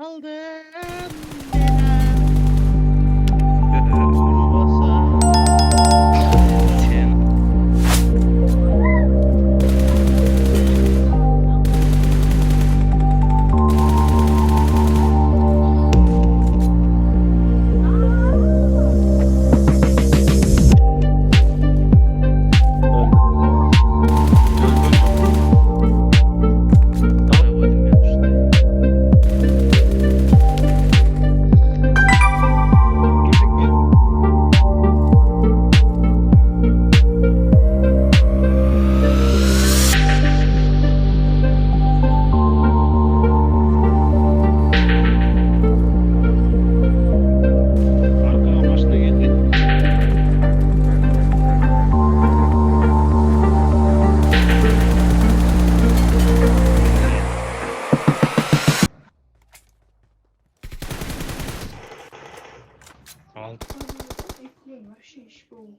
Aldım gelen basar sen. Давай вводим меня туда. Arkadan başına geldi. Al. Вообще школу.